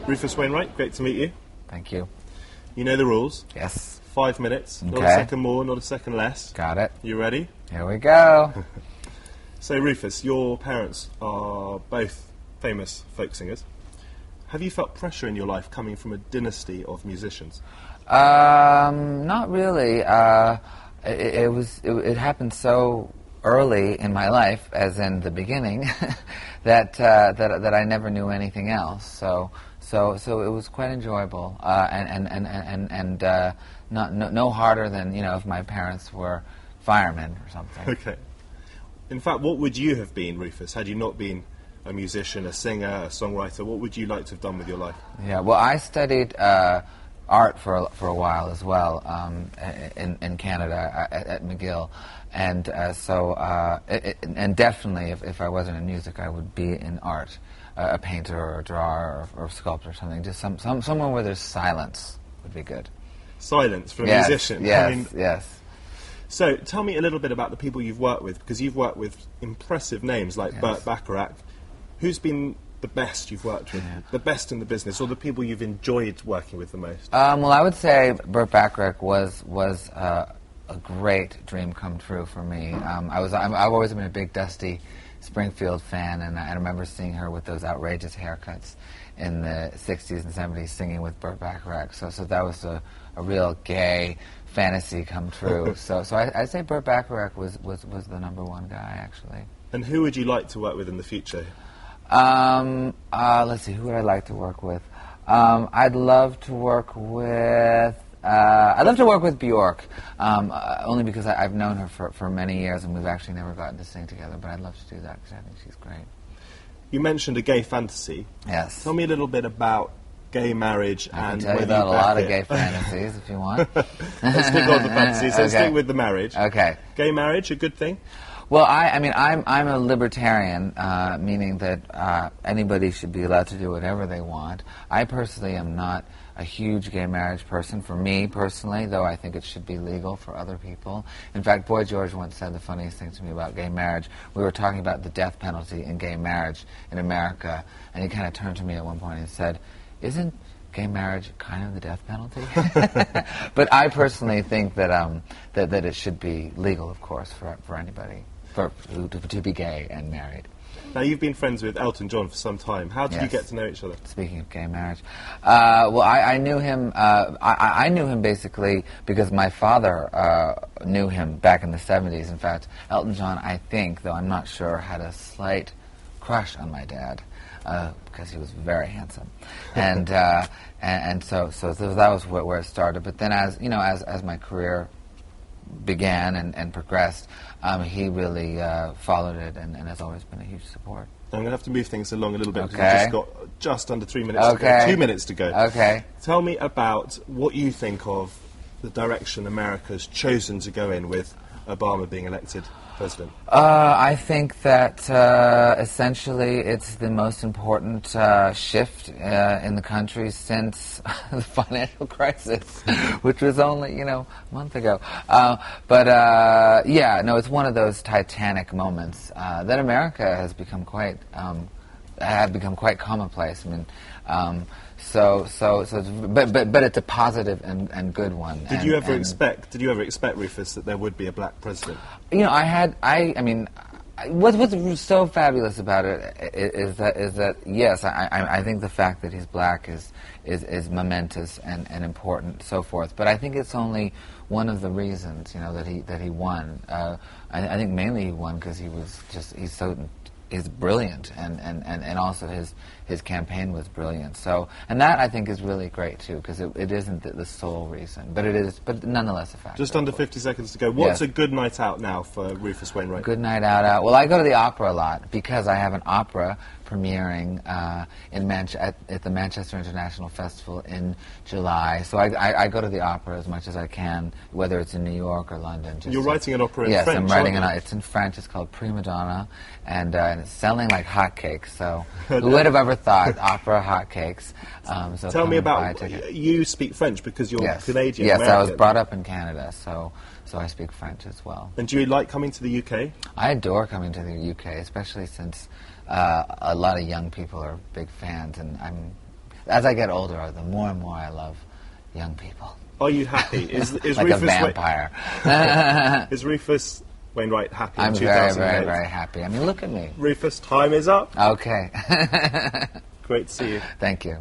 Rufus Wainwright, great to meet you. Thank you. You know the rules. Yes. 5 minutes, Okay. not a second more, not a second less. Got it. You ready? Here we go. So, Rufus, your parents are both famous folk singers. Have you felt pressure in your life coming from a dynasty of musicians? Not really. It happened so early in my life, as in the beginning, that I never knew anything else. So it was quite enjoyable, and no harder than if my parents were firemen or something. Okay. In fact, what would you have been, Rufus, had you not been a musician, a singer, a songwriter? What would you like to have done with your life? Yeah. Well, I studied art for a while as well in Canada at McGill, and and definitely if I wasn't in music, I would be in art, a painter or a drawer or a sculptor or something. Just somewhere where there's silence would be good. Silence for a Yes, musician. Yes. Yes. So tell me a little bit about the people you've worked with, because you've worked with impressive names like Yes. Burt Bacharach. Who's been the best you've worked with, the best in the business, or the people you've enjoyed working with the most? Well, I would say Burt Bacharach was a great dream come true for me. I've always been a big Dusty Springfield fan, and I remember seeing her with those outrageous haircuts in the 60s and 70s singing with Burt Bacharach. So that was a real gay fantasy come true. so I'd say Burt Bacharach was the number one guy, actually. And who would you like to work with in the future? Let's see, who would I like to work with? I'd love to work with Bjork, only because I've known her for many years and we've actually never gotten to sing together, but I'd love to do that because I think she's great. You mentioned a gay fantasy. Yes. Tell me a little bit about gay marriage I and can tell you whether about a lot back of gay fantasies if you want. Let's stick on the fantasies. Let's Okay. stick with the marriage. Okay. Gay marriage, a good thing? Well, I'm a libertarian, meaning that anybody should be allowed to do whatever they want. I personally am not a huge gay marriage person for me personally, though I think it should be legal for other people. In fact, Boy George once said the funniest thing to me about gay marriage. We were talking about the death penalty in gay marriage in America, and he kind of turned to me at one point and said, "Isn't gay marriage kind of the death penalty?" But I personally think that that it should be legal, of course, for anybody to be gay and married. Now, you've been friends with Elton John for some time. How did you Yes. get to know each other? Speaking of gay marriage, well, I knew him. I knew him basically because my father knew him back in the 70s. In fact, Elton John, I think, though I'm not sure, had a slight crush on my dad because he was very handsome, and so that was where it started. But then, as my career began and progressed, he really followed it and has always been a huge support. I'm going to have to move things along a little bit because Okay. we've just got just under 3 minutes to go. Okay. 2 minutes to go. Okay. Tell me about what you think of the direction America's chosen to go in with Obama being elected president. I think that essentially it's the most important shift in the country since the financial crisis, which was only a month ago. It's one of those titanic moments that America has become quite commonplace. I mean. But it's a positive and good one. Did you ever expect, Rufus, that there would be a black president? What's so fabulous about it is that yes, I think the fact that he's black is momentous and important, so forth. But I think it's only one of the reasons, that he won. I think mainly he won because he's brilliant, and also his campaign was brilliant. So, and that I think is really great too, because it isn't the sole reason, but nonetheless a factor. Just under 50 seconds to go. What's Yes. a good night out now for Rufus Wainwright? Good night out. Well, I go to the opera a lot because I have an opera premiering at the Manchester International Festival in July. So I go to the opera as much as I can, whether it's in New York or London. You're writing an opera in French? French, Yes, I'm writing aren't you? it's in French. It's called Prima Donna, and it's selling like hotcakes. So who would have ever thought opera hotcakes? So Tell come me and buy a about, ticket. you speak French because you're Yes. Canadian. Yes, I was American. brought up in Canada, so I speak French as well. And do you like coming to the UK? I adore coming to the UK, especially since a lot of young people are big fans, and as I get older, the more and more I love young people. Are you happy? Is Like Rufus a vampire. Is Rufus Wainwright happy I'm in very, 2008? very, very happy. I mean, look at me. Rufus, time is up. Okay. Great to see you. Thank you.